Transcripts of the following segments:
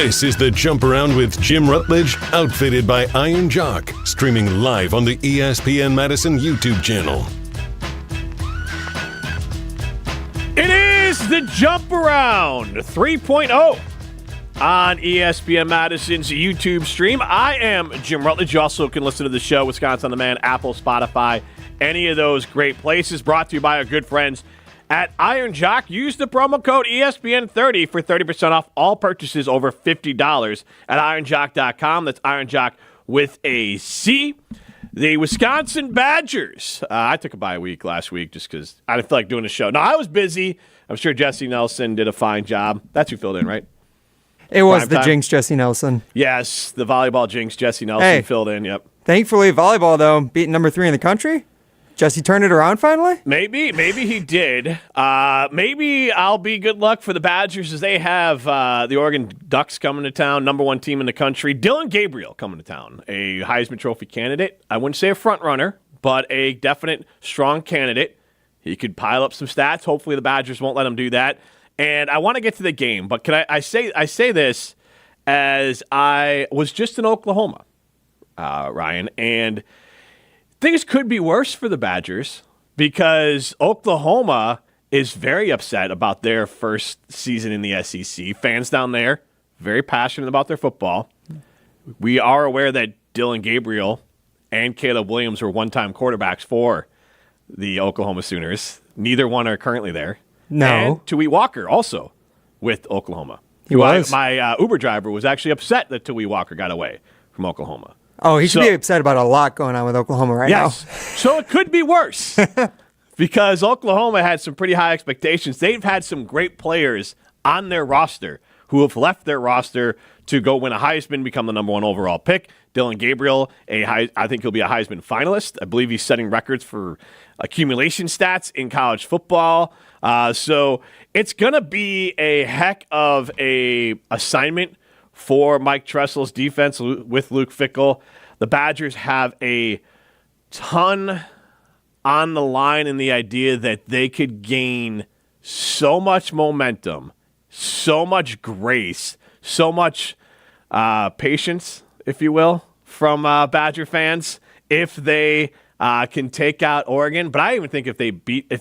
This is the Jump Around with Jim Rutledge, outfitted by Iron Jock, streaming live on the ESPN Madison YouTube channel. It is the Jump Around 3.0 on ESPN Madison's YouTube stream. I am Jim Rutledge. You also can listen to the show, Wisconsin On Demand, Apple, Spotify, any of those great places. Brought to you by our good friends at Iron Jock. Use the promo code ESPN30 for 30% off all purchases over $50 at ironjock.com. That's Iron Jock with a C. The Wisconsin Badgers. I took a bye week last week just because I didn't feel like doing a show. No, I was busy. I'm sure Jesse Nelson did a fine job. That's who filled in, right? It was the Jinx, Jesse Nelson. Yes, the volleyball Jinx, Jesse Nelson filled in, yep. Thankfully, volleyball, though, beating number 3 in the country. Jesse turned it around finally? Maybe he did. Maybe I'll be good luck for the Badgers as they have the Oregon Ducks coming to town, number 1 team in the country. Dylan Gabriel coming to town, a Heisman Trophy candidate. I wouldn't say a front runner, but a definite strong candidate. He could pile up some stats. Hopefully the Badgers won't let him do that. And I want to get to the game, but can I say this as I was just in Oklahoma, Ryan, and things could be worse for the Badgers because Oklahoma is very upset about their first season in the SEC. Fans down there, very passionate about their football. We are aware that Dylan Gabriel and Caleb Williams were one-time quarterbacks for the Oklahoma Sooners. Neither one are currently there. No. And Tui Walker also with Oklahoma. He was. My Uber driver was actually upset that Tui Walker got away from Oklahoma. Oh, he should be upset about a lot going on with Oklahoma right now. So it could be worse because Oklahoma had some pretty high expectations. They've had some great players on their roster who have left their roster to go win a Heisman, become the number 1 overall pick. Dylan Gabriel, I think he'll be a Heisman finalist. I believe he's setting records for accumulation stats in college football. So it's going to be a heck of a assignment for Mike Tressel's defense with Luke Fickell. The Badgers have a ton on the line in the idea that they could gain so much momentum, so much grace, so much patience, if you will, from Badger fans if they can take out Oregon. But I even think if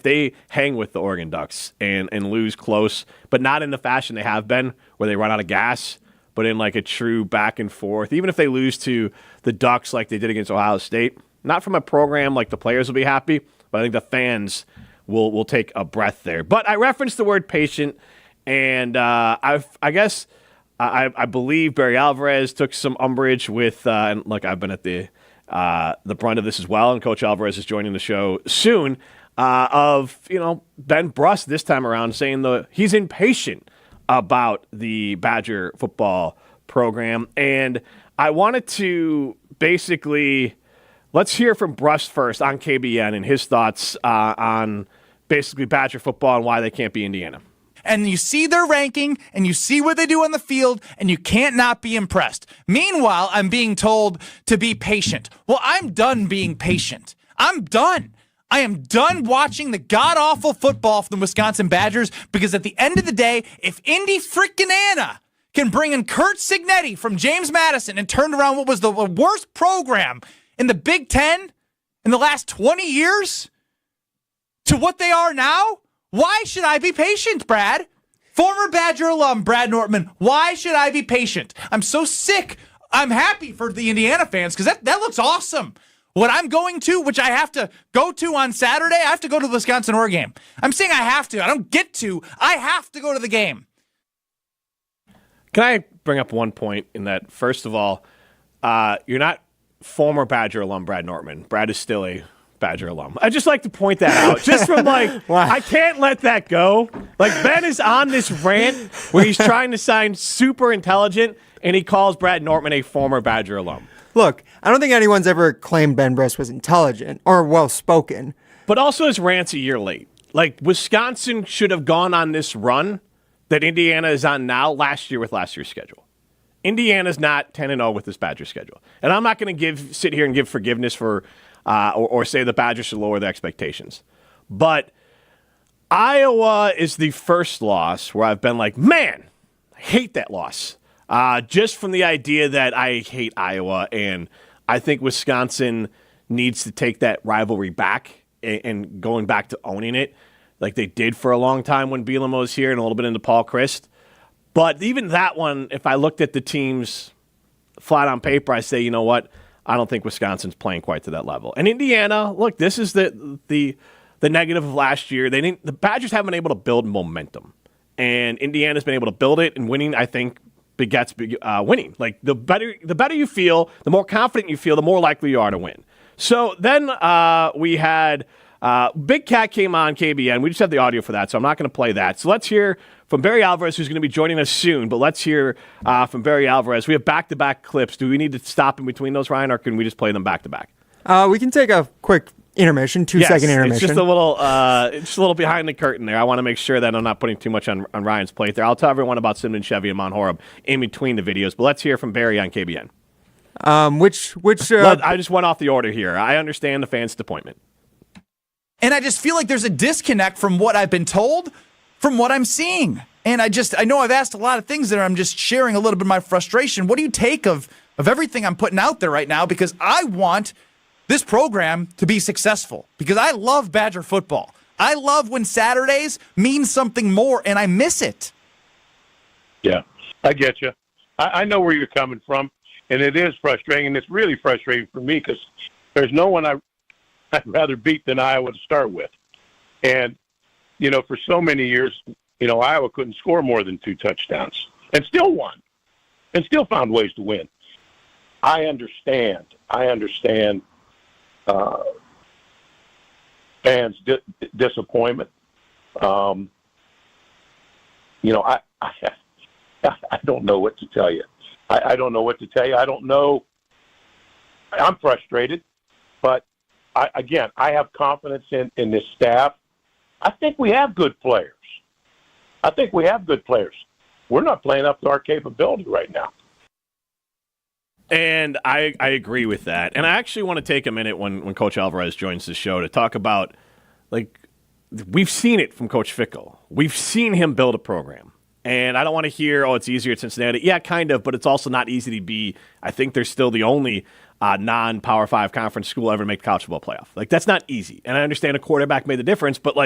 they hang with the Oregon Ducks and lose close, but not in the fashion they have been where they run out of gas, but in like a true back and forth, even if they lose to the Ducks like they did against Ohio State, not from a program like the players will be happy, but I think the fans will take a breath there. But I referenced the word patient, and I guess I believe Barry Alvarez took some umbrage with, and look, I've been at the brunt of this as well, and Coach Alvarez is joining the show soon, of Ben Brust this time around saying he's impatient about the Badger football program. And I wanted to basically, let's hear from Brust first on KBN and his thoughts on basically Badger football and why they can't be Indiana. And you see their ranking, and you see what they do on the field, and you can't not be impressed. Meanwhile, I'm being told to be patient. Well, I'm done being patient. I'm done. I am done watching the god-awful football from the Wisconsin Badgers because at the end of the day, if Indy freaking Anna can bring in Curt Cignetti from James Madison and turn around what was the worst program in the Big Ten in the last 20 years to what they are now, why should I be patient, Brad? Former Badger alum Brad Nortman, why should I be patient? I'm so sick. I'm happy for the Indiana fans because that looks awesome. What I'm going to, which I have to go to on Saturday, I have to go to the Wisconsin-Oregon game. I'm saying I have to. I don't get to. I have to go to the game. Can I bring up one point in that, first of all, you're not former Badger alum Brad Nortman. Brad is still a Badger alum. I just like to point that out. Just from I can't let that go. Like, Ben is on this rant where he's trying to sound super intelligent, and he calls Brad Nortman a former Badger alum. Look, I don't think anyone's ever claimed Ben Brust was intelligent or well-spoken. But also his rant's a year late. Like, Wisconsin should have gone on this run that Indiana is on now last year with last year's schedule. Indiana's not 10-0 with this Badger schedule. And I'm not going to sit here and give forgiveness for or say the Badgers should lower their expectations. But Iowa is the first loss where I've been like, man, I hate that loss. just from the idea that I hate Iowa, and I think Wisconsin needs to take that rivalry back and going back to owning it like they did for a long time when Bielema was here and a little bit into Paul Chryst. But even that one, if I looked at the teams flat on paper, I say, you know what? I don't think Wisconsin's playing quite to that level. And Indiana, look, this is the negative of last year. The Badgers haven't been able to build momentum. And Indiana's been able to build it, and winning, I think, begets winning. Like, the better you feel, the more confident you feel, the more likely you are to win. So then we had Big Cat came on KBN. We just have the audio for that, so I'm not going to play that. So let's hear from Barry Alvarez, who's going to be joining us soon. But let's hear from Barry Alvarez. We have back-to-back clips. Do we need to stop in between those, Ryan, or can we just play them back-to-back? We can take a quick intermission, 2-second intermission. It's just a little behind the curtain there. I want to make sure that I'm not putting too much on Ryan's plate there. I'll tell everyone about Simon Chevy and Mount Horeb in between the videos, but let's hear from Barry on KBN. I just went off the order here. I understand the fans' disappointment. And I just feel like there's a disconnect from what I've been told from what I'm seeing. And I know I've asked a lot of things there. I'm just sharing a little bit of my frustration. What do you take of everything I'm putting out there right now? Because I want this program to be successful, because I love Badger football. I love when Saturdays mean something more, and I miss it. Yeah, I get you. I know where you're coming from, and it is frustrating, and it's really frustrating for me because there's no one I'd rather beat than Iowa to start with. And, for so many years, Iowa couldn't score more than 2 touchdowns and still won and still found ways to win. I understand fans' disappointment. I don't know what to tell you. I don't know what to tell you. I don't know. I'm frustrated, but I have confidence in this staff. I think we have good players. We're not playing up to our capability right now. And I agree with that. And I actually want to take a minute when Coach Alvarez joins the show to talk about, we've seen it from Coach Fickell. We've seen him build a program. And I don't want to hear, it's easier at Cincinnati. Yeah, kind of, but it's also not easy to be. I think they're still the only non-Power 5 conference school ever to make the college football playoff. That's not easy. And I understand a quarterback made the difference, but,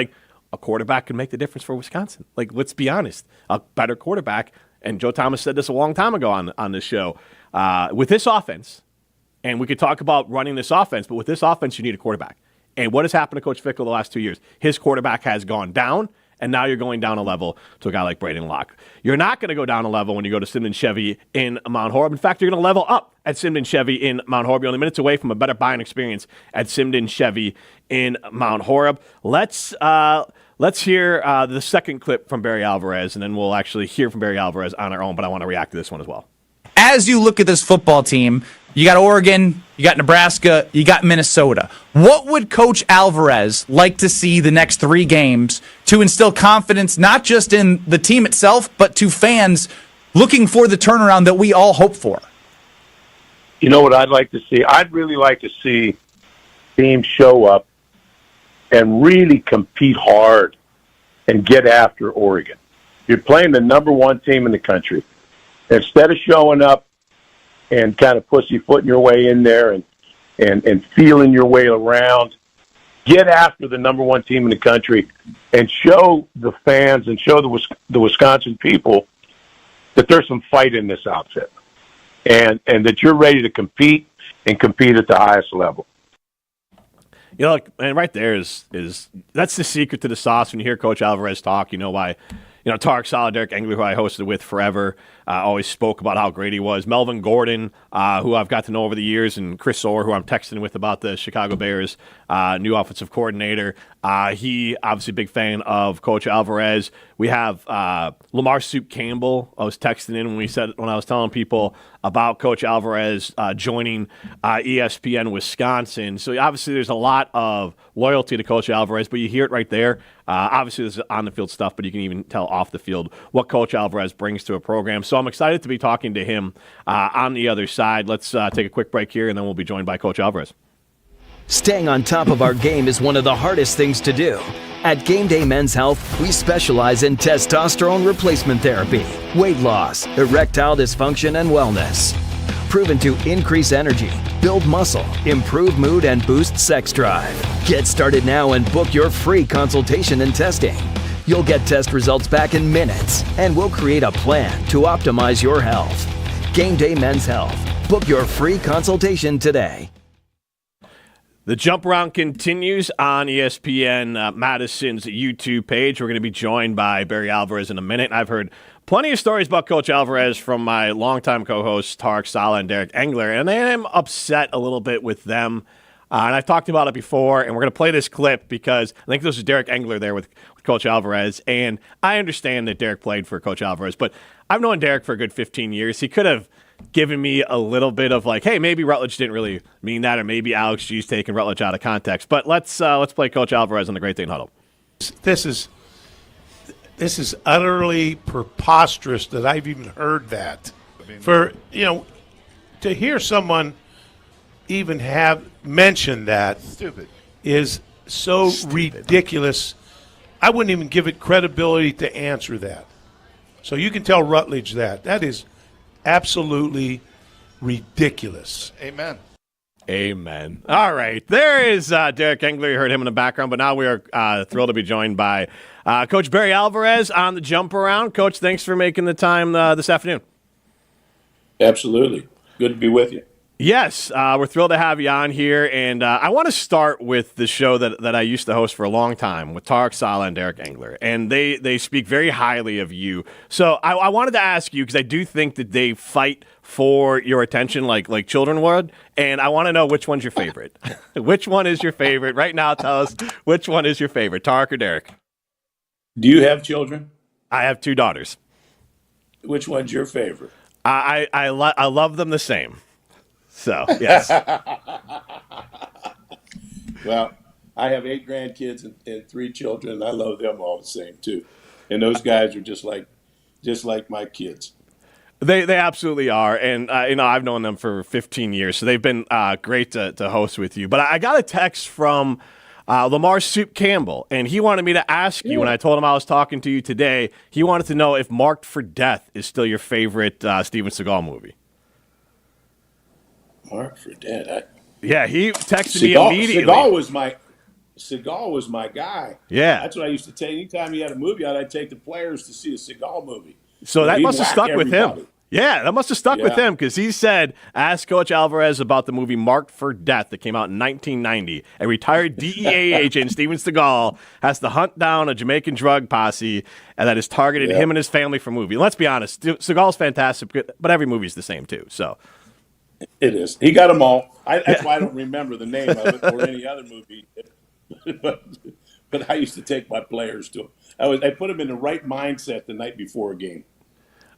a quarterback can make the difference for Wisconsin. Let's be honest. A better quarterback, and Joe Thomas said this a long time ago on this show, with this offense, and we could talk about running this offense, but with this offense, you need a quarterback. And what has happened to Coach Fickell the last 2 years? His quarterback has gone down, and now you're going down a level to a guy like Braden Locke. You're not going to go down a level when you go to Simon Chevy in Mount Horeb. In fact, you're going to level up at Simon Chevy in Mount Horeb. You're only minutes away from a better buying experience at Simon Chevy in Mount Horeb. Let's hear the second clip from Barry Alvarez, and then we'll actually hear from Barry Alvarez on our own, but I want to react to this one as well. As you look at this football team, you got Oregon, you got Nebraska, you got Minnesota. What would Coach Alvarez like to see the next 3 games to instill confidence, not just in the team itself, but to fans looking for the turnaround that we all hope for? You know what I'd like to see? I'd really like to see teams show up and really compete hard and get after Oregon. You're playing the number 1 team in the country. Instead of showing up and kind of pussyfooting your way in there and feeling your way around, get after the number 1 team in the country and show the fans and show the Wisconsin people that there's some fight in this outfit and that you're ready to compete and compete at the highest level. And right there is that's the secret to the sauce. When you hear Coach Alvarez talk, you know why. Tarek Solid, Derek Engler, who I hosted with forever, always spoke about how great he was. Melvin Gordon, who I've got to know over the years, and Chris Orr, who I'm texting with about the Chicago Bears, new offensive coordinator. He obviously a big fan of Coach Alvarez. We have Lamar Soup Campbell. I was texting in when I was telling people about Coach Alvarez joining ESPN Wisconsin. So obviously there's a lot of loyalty to Coach Alvarez, but you hear it right there. Obviously there's on the field stuff, but you can even tell off the field what Coach Alvarez brings to a program. So I'm excited to be talking to him on the other side. Let's take a quick break here, and then we'll be joined by Coach Alvarez. Staying on top of our game is one of the hardest things to do. At Game Day Men's Health, we specialize in testosterone replacement therapy, weight loss, erectile dysfunction, and wellness. Proven to increase energy, build muscle, improve mood, and boost sex drive. Get started now and book your free consultation and testing. You'll get test results back in minutes, and we'll create a plan to optimize your health. Game Day Men's Health. Book your free consultation today. The jump around continues on ESPN Madison's YouTube page. We're going to be joined by Barry Alvarez in a minute. I've heard plenty of stories about Coach Alvarez from my longtime co-hosts Tarek Saleh and Derek Engler, and I am upset a little bit with them. And I've talked about it before, and we're going to play this clip because I think this is Derek Engler there with Coach Alvarez, and I understand that Derek played for Coach Alvarez, but I've known Derek for a good 15 years. He could have given me a little bit of like, hey, maybe Rutledge didn't really mean that, or maybe Alex G's taking Rutledge out of context. But let's play Coach Alvarez on the Great Dane Huddle. This is utterly preposterous that I've even heard that. For to hear someone even have mentioned that is so ridiculous. I wouldn't even give it credibility to answer that. So you can tell Rutledge that. That is absolutely ridiculous. Amen. Amen. All right. There is Derek Engler. You heard him in the background, but now we are thrilled to be joined by Coach Barry Alvarez on the jump around. Coach, thanks for making the time this afternoon. Absolutely. Good to be with you. Yes, we're thrilled to have you on here, and I want to start with the show that I used to host for a long time with Tarek Saleh and Derek Engler, and they speak very highly of you. So I wanted to ask you, because I do think that they fight for your attention like children would, and I want to know which one's your favorite. Which one is your favorite? Right now, tell us which one is your favorite, Tarek or Derek? Do you have children? I have 2 daughters. Which one's your favorite? I love them the same. So, yes. Well, I have 8 grandkids and 3 children, and I love them all the same, too. And those guys are just like my kids. They absolutely are. And, I've known them for 15 years, so they've been great to host with you. But I got a text from Lamar Soup Campbell, and he wanted me to ask you, when I told him I was talking to you today, he wanted to know if Marked for Death is still your favorite Steven Seagal movie. Marked for Death. Yeah, he texted me immediately. Seagal was my guy. Yeah. That's what I used to take. Anytime he had a movie out, I'd take the players to see a Seagal movie. So that must have stuck with him. Yeah, that must have stuck with him, because he said, ask Coach Alvarez about the movie Marked for Death that came out in 1990. A retired DEA agent, Steven Seagal, has to hunt down a Jamaican drug posse that has targeted him and his family for movie. Let's be honest, Seagal's fantastic, but every movie's the same, too. So it is. He got them all. That's why I don't remember the name of it or any other movie. but I used to take my players to him. I put them in the right mindset the night before a game.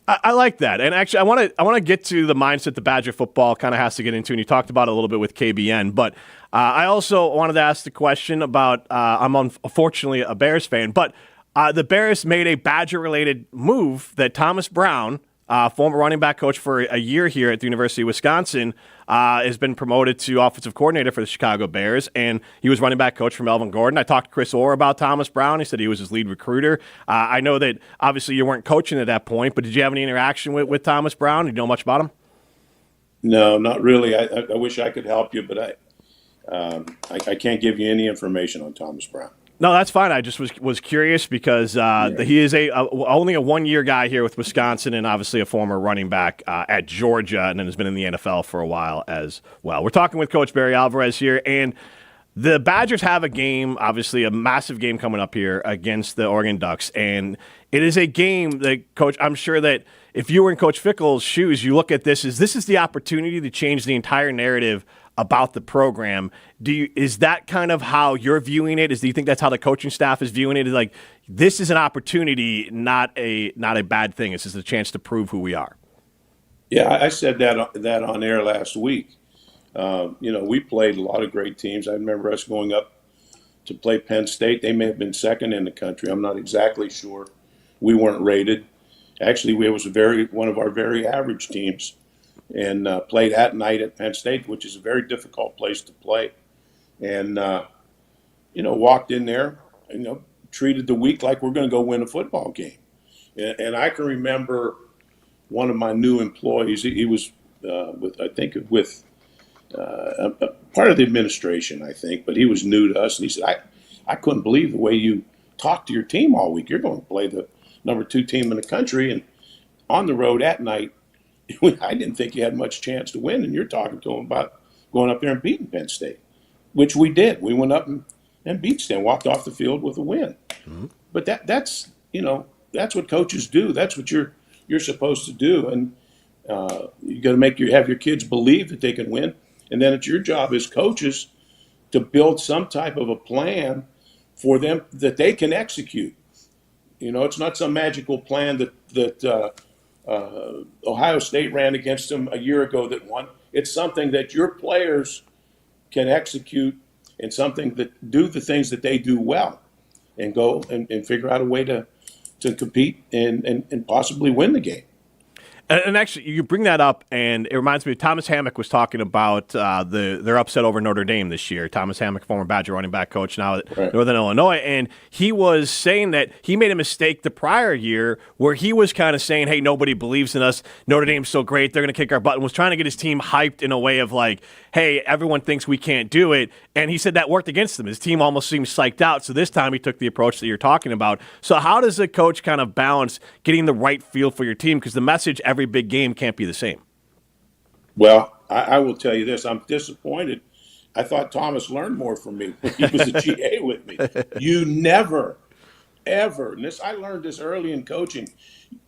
I like that. And actually, I want to get to the mindset the Badger football kind of has to get into, and you talked about it a little bit with KBN. But I also wanted to ask the question about, I'm unfortunately a Bears fan, but the Bears made a Badger-related move that Thomas Brown, former running back coach for a year here at the University of Wisconsin, has been promoted to offensive coordinator for the Chicago Bears, and he was running back coach for Melvin Gordon. I talked to Chris Orr about Thomas Brown. He said he was his lead recruiter. I know that obviously you weren't coaching at that point, but did you have any interaction with Thomas Brown? Do you know much about him? No, not really. I wish I could help you, but I can't give you any information on Thomas Brown. No, that's fine. I just was curious because he is only a one-year guy here with Wisconsin, and obviously a former running back at Georgia, and then has been in the NFL for a while as well. We're talking with Coach Barry Alvarez here, and the Badgers have a game, obviously a massive game coming up here against the Oregon Ducks, and it is a game that, Coach, I'm sure that if you were in Coach Fickell's shoes, you look at this as this is the opportunity to change the entire narrative about the program. Is that kind of how you're viewing it? Do you think that's how the coaching staff is viewing it? Is like, this is an opportunity, not a bad thing. This is a chance to prove who we are. Yeah, I said that on air last week. We played a lot of great teams. I remember us going up to play Penn State. They may have been second in the country. I'm not exactly sure. We weren't rated. Actually, it was one of our very average teams, and played at night at Penn State, which is a very difficult place to play. and walked in there, treated the week like we're going to go win a football game. And I can remember one of my new employees. He was with a part of the administration, I think, but he was new to us, and he said, I couldn't believe the way you talked to your team all week. You're going to play the number 2 team in the country, and on the road at night, I didn't think you had much chance to win, and you're talking to him about going up there and beating Penn State, which we did. We went up and beat State, walked off the field with a win. Mm-hmm. But that's what coaches do. That's what you're supposed to do, and you got to have your kids believe that they can win, and then it's your job as coaches to build some type of a plan for them that they can execute. It's not some magical plan that Ohio State ran against them a year ago that won. It's something that your players can execute, and something that do the things that they do well, and go and figure out a way to compete and possibly win the game. And actually, you bring that up, and it reminds me, Thomas Hammock was talking about their upset over Notre Dame this year. Thomas Hammock, former Badger running back coach, now at Northern Illinois, and he was saying that he made a mistake the prior year where he was kind of saying, hey, nobody believes in us. Notre Dame's so great, they're going to kick our butt, and was trying to get his team hyped in a way of like, hey, everyone thinks we can't do it. And he said that worked against him. His team almost seemed psyched out. So this time he took the approach that you're talking about. So how does a coach kind of balance getting the right feel for your team? Because the message every big game can't be the same. Well, I will tell you this. I'm disappointed. I thought Thomas learned more from me when he was a GA with me. You never, ever, and I learned this early in coaching,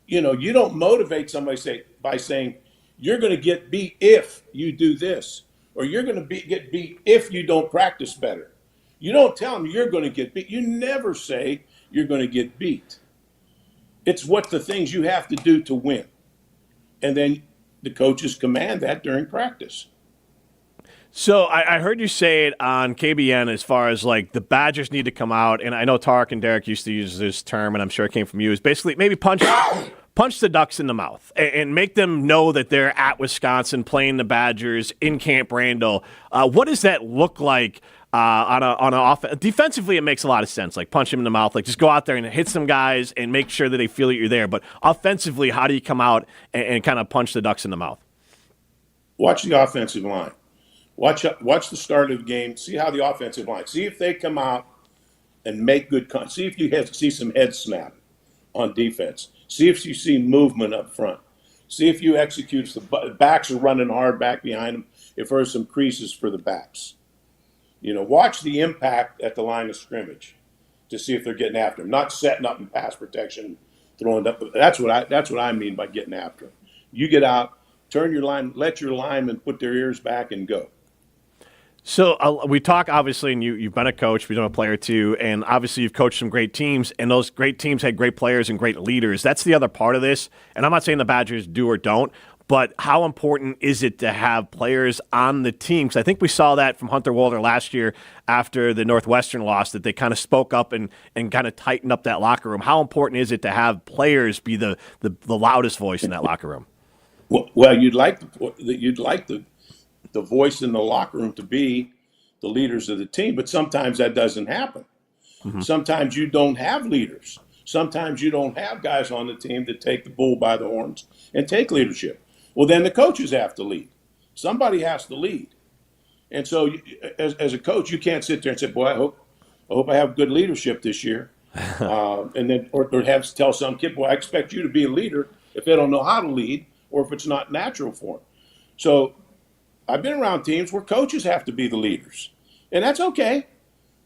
you don't motivate somebody by saying, you're going to get beat if you do this, or you're going to get beat if you don't practice better. You don't tell them you're going to get beat. You never say you're going to get beat. It's what the things you have to do to win. And then the coaches command that during practice. So I heard you say it on KBN as far as like the Badgers need to come out, and I know Tarek and Derek used to use this term, and I'm sure it came from you, is basically maybe punch the Ducks in the mouth and make them know that they're at Wisconsin playing the Badgers in Camp Randall. What does that look like on an offense? Defensively, it makes a lot of sense. Like punch them in the mouth. Like just go out there and hit some guys and make sure that they feel that you're there. But offensively, how do you come out and kind of punch the Ducks in the mouth? Watch the offensive line. Watch the start of the game. See how the offensive line. See if they come out and make good. See if you see some head snap on defense. See if you see movement up front. See if you execute. The backs are running hard back behind them. If there's some creases for the backs. Watch the impact at the line of scrimmage to see if they're getting after them. Not setting up in pass protection, throwing up. That's what I mean by getting after them. You get out, turn your line, let your linemen put their ears back and go. So we talk, obviously, and you've been a coach, you've been a player too, and obviously you've coached some great teams, and those great teams had great players and great leaders. That's the other part of this, and I'm not saying the Badgers do or don't, but how important is it to have players on the team? Because I think we saw that from Hunter Walter last year after the Northwestern loss, that they kind of spoke up and kind of tightened up that locker room. How important is it to have players be the loudest voice in that locker room? Well, you'd like the voice in the locker room to be the leaders of the team, but sometimes that doesn't happen. Mm-hmm. Sometimes you don't have leaders. Sometimes you don't have guys on the team that take the bull by the horns and take leadership. Well, then the coaches have to lead. Somebody has to lead. And so as a coach, you can't sit there and say, boy, I hope I have good leadership this year. And then or have to tell some kid, boy, I expect you to be a leader if they don't know how to lead or if it's not natural for them. So I've been around teams where coaches have to be the leaders, and that's okay.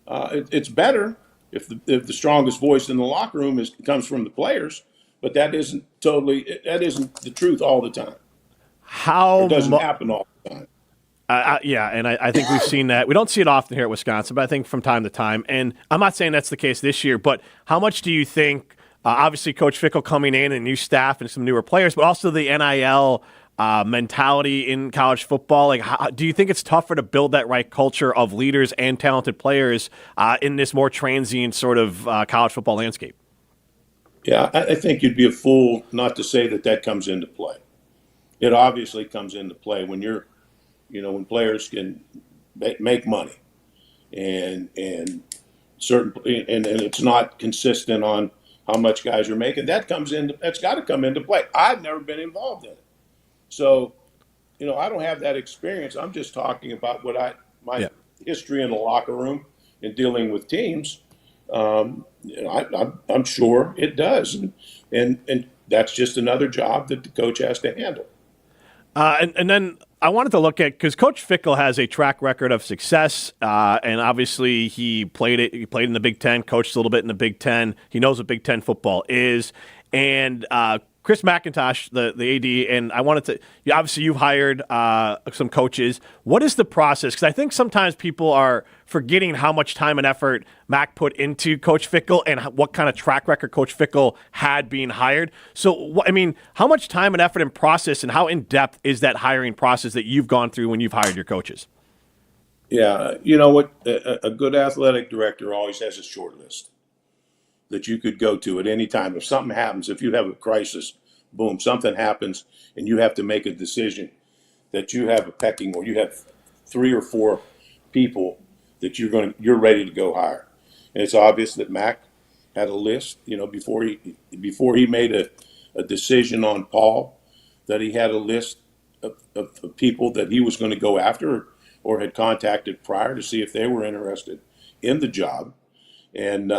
It's better if the strongest voice in the locker room comes from the players, but that isn't the truth all the time. It doesn't happen all the time. Yeah, and I think we've seen that. We don't see it often here at Wisconsin, but I think from time to time. And I'm not saying that's the case this year, but how much do you think, obviously Coach Fickell coming in and new staff and some newer players, but also the NIL mentality in college football, like do you think it's tougher to build that right culture of leaders and talented players in this more transient sort of college football landscape? Yeah, I think you'd be a fool not to say that comes into play. It obviously comes into play when when players can make money. and certain and it's not consistent on how much guys are making. That's got to come into play. I've never been involved in it, so I don't have that experience. I'm just talking about my history in the locker room and dealing with teams. I'm sure it does, and that's just another job that the coach has to handle. And then I wanted to look at, because Coach Fickell has a track record of success, and obviously he played in the Big Ten, coached a little bit in the Big Ten. He knows what Big Ten football is, and Chris McIntosh, the AD, and I wanted to. Obviously, you've hired some coaches. What is the process? Because I think sometimes people are forgetting how much time and effort Mac put into Coach Fickell and what kind of track record Coach Fickell had being hired. So, how much time and effort and process, and how in depth is that hiring process that you've gone through when you've hired your coaches? Yeah, you know what? A good athletic director always has a short list that you could go to at any time. If something happens, if you have a crisis, boom, something happens, and you have to make a decision, that you have a pecking order. You have 3 or 4 people that you're ready to go hire. And it's obvious that Mac had a list, before he made a decision on Paul, that he had a list of people that he was going to go after or had contacted prior to see if they were interested in the job. And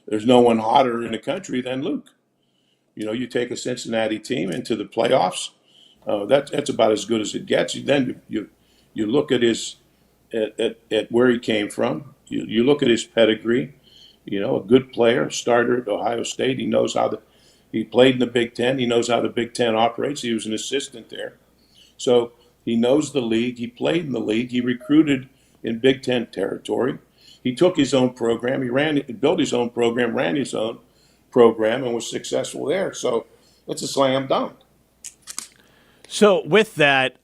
there's no one hotter in the country than Luke. You take a Cincinnati team into the playoffs. That's about as good as it gets. Then you look at at where he came from. You look at his pedigree. A good player, starter at Ohio State. He knows he played in the Big Ten. He knows how the Big Ten operates. He was an assistant there, so he knows the league. He played in the league. He recruited in Big Ten territory. He took his own program. He built his own program, ran his own program, and was successful there. So it's a slam dunk. So with that,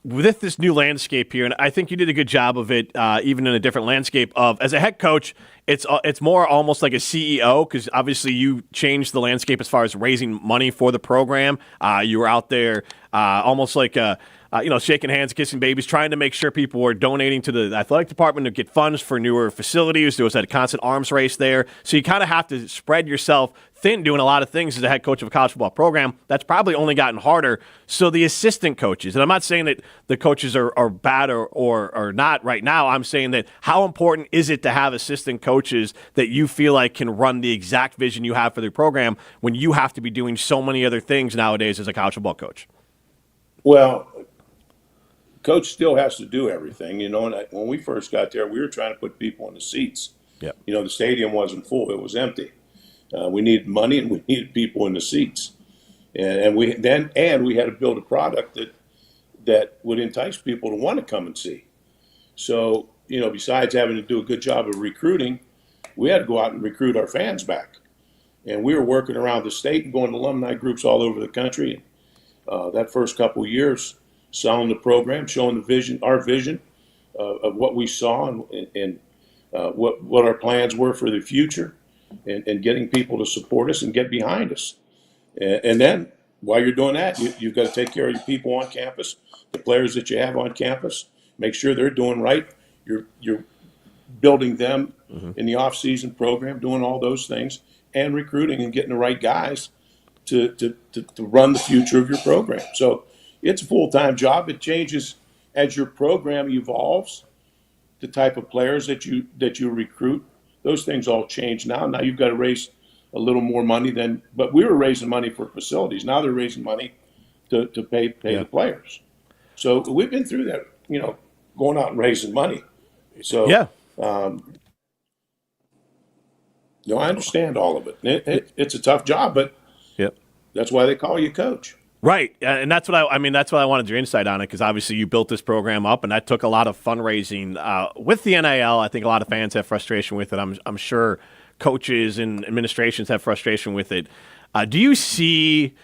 with this new landscape here, and I think you did a good job of it, even in a different landscape of, as a head coach, it's more almost like a CEO, because obviously you changed the landscape as far as raising money for the program. You were out there almost like shaking hands, kissing babies, trying to make sure people were donating to the athletic department to get funds for newer facilities. There was that constant arms race there. So you kind of have to spread yourself thin doing a lot of things as a head coach of a college football program. That's probably only gotten harder. So the assistant coaches, and I'm not saying that the coaches are bad or not right now. I'm saying that how important is it to have assistant coaches that you feel like can run the exact vision you have for the program when you have to be doing so many other things nowadays as a college football coach? Well, coach still has to do everything, And when we first got there, we were trying to put people in the seats. Yep. The stadium wasn't full; it was empty. We needed money, and we needed people in the seats, and we had to build a product that would entice people to want to come and see. So, besides having to do a good job of recruiting, we had to go out and recruit our fans back, and we were working around the state and going to alumni groups all over the country. That first couple of years, selling the program, showing our vision of what we saw and what our plans were for the future, and getting people to support us and get behind us. And then while you're doing that, you've got to take care of your people on campus, the players that you have on campus, make sure they're doing right. You're building them in the off-season program, doing all those things, and recruiting and getting the right guys to run the future of your program. So it's a full-time job. It changes as your program evolves, the type of players that you recruit. Those things all change now. Now you've got to raise a little more money but we were raising money for facilities. Now they're raising money to pay the players. So we've been through that, going out and raising money. So yeah. I understand all of it. It's a tough job, but that's why they call you coach. Right, and that's what that's what I wanted your insight on it, because obviously you built this program up, and that took a lot of fundraising with the NIL. I think a lot of fans have frustration with it. I'm sure coaches and administrations have frustration with it. Do you see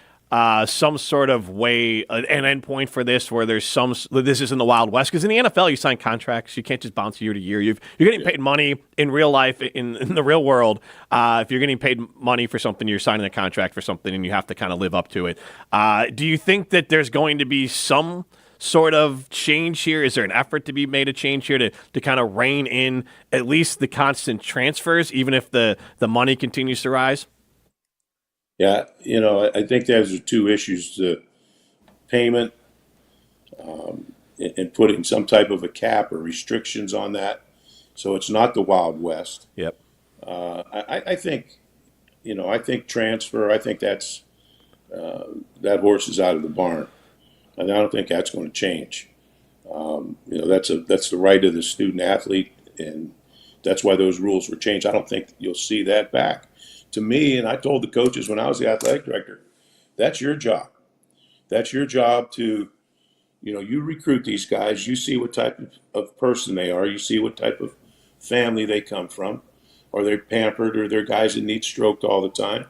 some sort of way, an endpoint for this, where this is in the Wild West? Because in the NFL, you sign contracts. You can't just bounce year to year. You're getting paid money in real life, in the real world. If you're getting paid money for something, you're signing a contract for something, and you have to kind of live up to it. Do you think that there's going to be some sort of change here? Is there an effort to be made a change here to kind of rein in at least the constant transfers, even if the money continues to rise? Yeah, I think those are two issues: the payment and putting some type of a cap or restrictions on that, so it's not the Wild West. Yep. I think, I think transfer. I think that's that horse is out of the barn, and I don't think that's going to change. That's the right of the student athlete, and that's why those rules were changed. I don't think you'll see that back. To me, and I told the coaches when I was the athletic director, that's your job. That's your job to, you recruit these guys. You see what type of person they are. You see what type of family they come from. Are they pampered, or they're guys that need stroked all the time?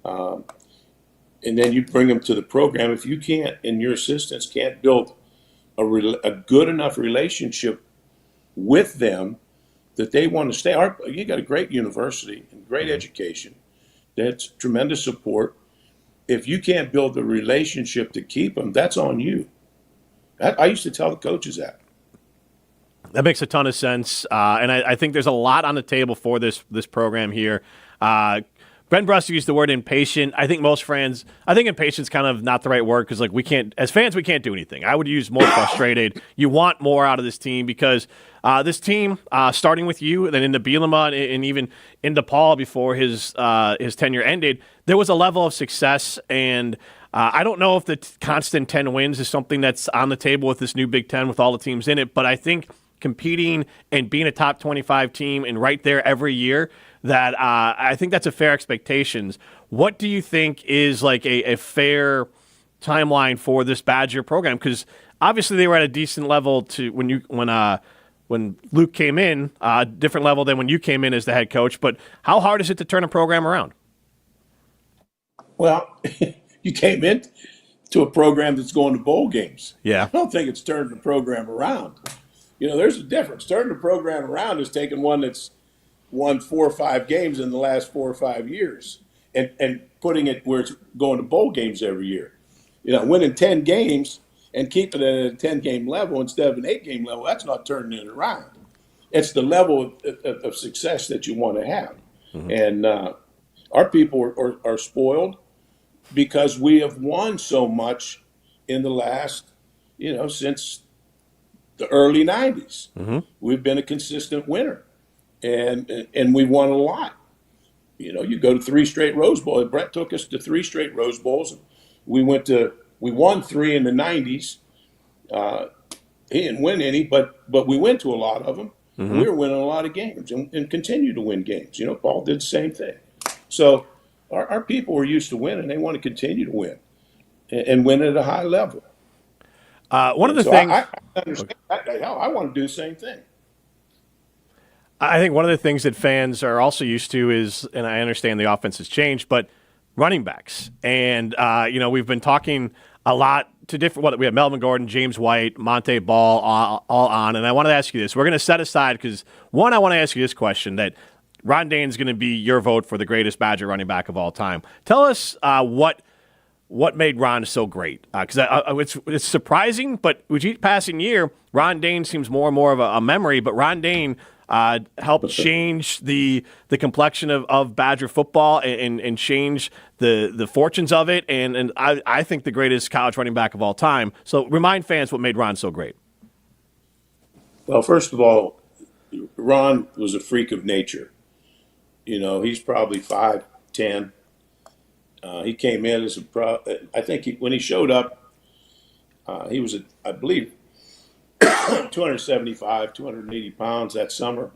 And then you bring them to the program. If you can't, and your assistants can't build a good enough relationship with them that they want to stay. You got a great university and great education. That's tremendous support. If you can't build the relationship to keep them, that's on you. I used to tell the coaches that. That makes a ton of sense, and I think there's a lot on the table for this program here. Ben Brust used the word impatient. I think impatience kind of not the right word, because we can't, as fans, we can't do anything. I would use more frustrated. You want more out of this team, because this team, starting with you, then into Bielema, and even into Paul before his tenure ended, there was a level of success, and I don't know if the constant 10 wins is something that's on the table with this new Big Ten with all the teams in it, but I think competing and being a top 25 team and right there every year, that I think that's a fair expectations. What do you think is a fair timeline for this Badger program? Because obviously they were at a decent level to when Luke came in, different level than when you came in as the head coach. But how hard is it to turn a program around? Well, you came in to a program that's going to bowl games. Yeah. I don't think it's turned the program around. There's a difference. Turning the program around is taking one that's won 4 or 5 games in the last 4 or 5 years and putting it where it's going to bowl games every year. Winning 10 games and keeping it at a 10-game level instead of an 8-game level, that's not turning it around. It's the level of success that you want to have. Mm-hmm. And our people are spoiled because we have won so much in the last, since the early 90s. Mm-hmm. We've been a consistent winner. And we won a lot. You go to 3 straight Rose Bowls. Brett took us to 3 straight Rose Bowls. We won 3 in the 90s. He didn't win any, but we went to a lot of them. Mm-hmm. We were winning a lot of games and continue to win games. Paul did the same thing. So our people were used to winning. They want to continue to win and win at a high level. One of the things I understand. I want to do the same thing. I think one of the things that fans are also used to is, and I understand the offense has changed, but running backs. And, we've been talking a lot to different, we have Melvin Gordon, James White, Monte Ball, all on. And I want to ask you this. We're going to set aside, because, one, I want to ask you this question, that Ron Dayne's going to be your vote for the greatest Badger running back of all time. Tell us what made Ron so great. Because it's surprising, but with each passing year, Ron Dayne seems more and more of a memory, but Ron Dayne helped change the complexion of Badger football and change the fortunes of it. And I think the greatest college running back of all time. So remind fans what made Ron so great. Well, first of all, Ron was a freak of nature. He's probably 5'10". He came in as I think when he showed up, he was, I believe, 275, 280 pounds that summer.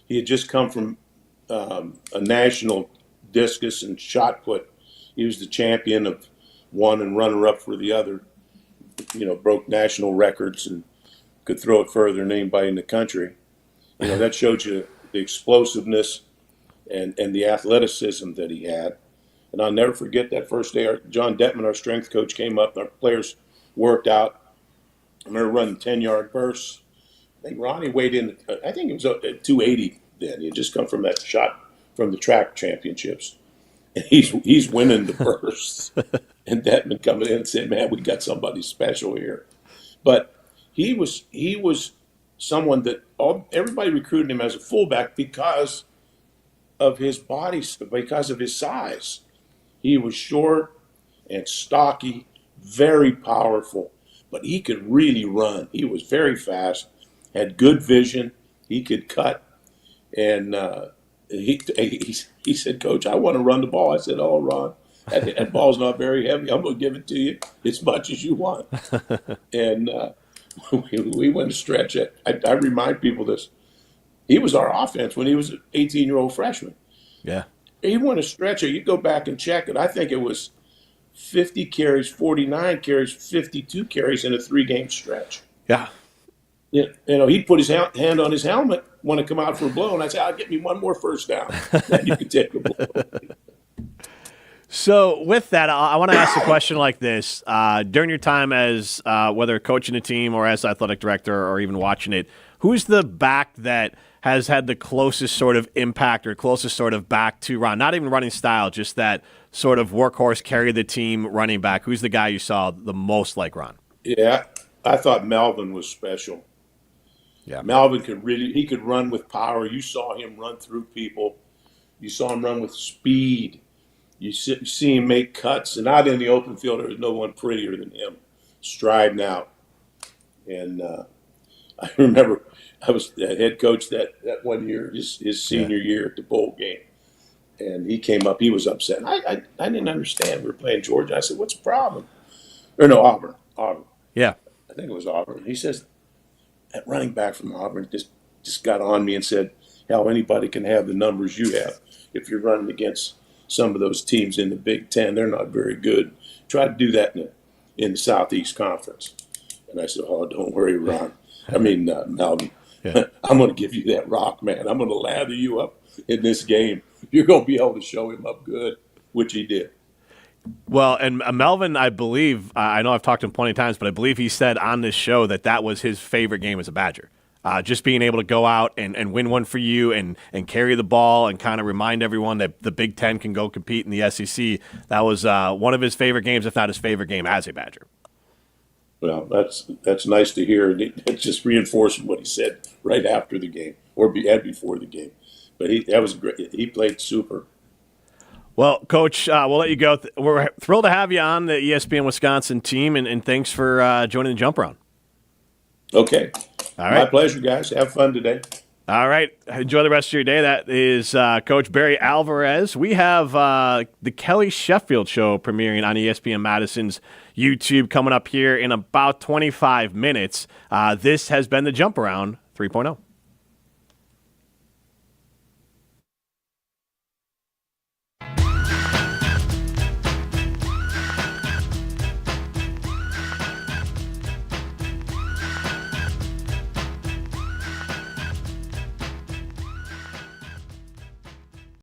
He had just come from a national discus and shot put. He was the champion of one and runner-up for the other. Broke national records and could throw it further than anybody in the country. That showed you the explosiveness and the athleticism that he had. And I'll never forget that first day. John Detman, our strength coach, came up. And our players worked out. I remember running 10-yard bursts. I think Ronnie weighed in. I think it was at 280 then. He had just come from that shot from the track championships, and he's winning the bursts. and Detman coming in and saying, "Man, we got somebody special here." But he was someone that everybody recruited him as a fullback because of his body, because of his size. He was short and stocky, very powerful, but he could really run. He was very fast, had good vision. He could cut, and he said, "Coach, I want to run the ball." I said, "Oh, Ron, that ball's not very heavy. I'm going to give it to you as much as you want." And we went to stretch it. I remind people this. He was our offense when he was an 18-year-old freshman. Yeah. He went to stretch it. You go back and check it. I think it was 50 carries, 49 carries, 52 carries in a 3-game stretch. Yeah. You know, he'd put his hand on his helmet, want to come out for a blow, and I'd say, "I'll get me one more first down." Then you can take a blow. So with that, I want to ask a question like this. During your time as whether coaching a team or as athletic director or even watching it, who's the back that has had the closest sort of impact or closest sort of back to Ron? Not even running style, just that sort of workhorse, carry the team running back. Who's the guy you saw the most like Ron? Yeah, I thought Melvin was special. Yeah, Melvin he could run with power. You saw him run through people. You saw him run with speed. You see him make cuts, and out in the open field, there was no one prettier than him, striding out. And I remember I was the head coach that one year, his senior year at the bowl game, and he came up. He was upset. And I didn't understand. We were playing Georgia. I said, "What's the problem?" Or no, Auburn. yeah. I think it was Auburn. He says, that running back from Auburn just got on me and said, "Hell, anybody can have the numbers you have. If you're running against some of those teams in the Big Ten, they're not very good. Try to do that in the Southeast Conference." And I said, "Oh, don't worry, Ron. Melvin. Yeah. I'm going to give you that rock, man. I'm going to lather you up in this game. You're going to be able to show him up good," which he did. Well, and Melvin, I believe, I know I've talked to him plenty of times, but I believe he said on this show that was his favorite game as a Badger. Just being able to go out and win one for you and carry the ball and kind of remind everyone that the Big Ten can go compete in the SEC. That was one of his favorite games, if not his favorite game as a Badger. Well, that's nice to hear. It's just reinforcing what he said right after the game or before the game. But that was great. He played super. Well, Coach, we'll let you go. We're thrilled to have you on the ESPN Wisconsin team, and thanks for joining the Jump Around. Okay. All right. My pleasure, guys. Have fun today. All right. Enjoy the rest of your day. That is Coach Barry Alvarez. We have the Kelly Sheffield Show premiering on ESPN Madison's YouTube coming up here in about 25 minutes. This has been the Jump Around 3.0.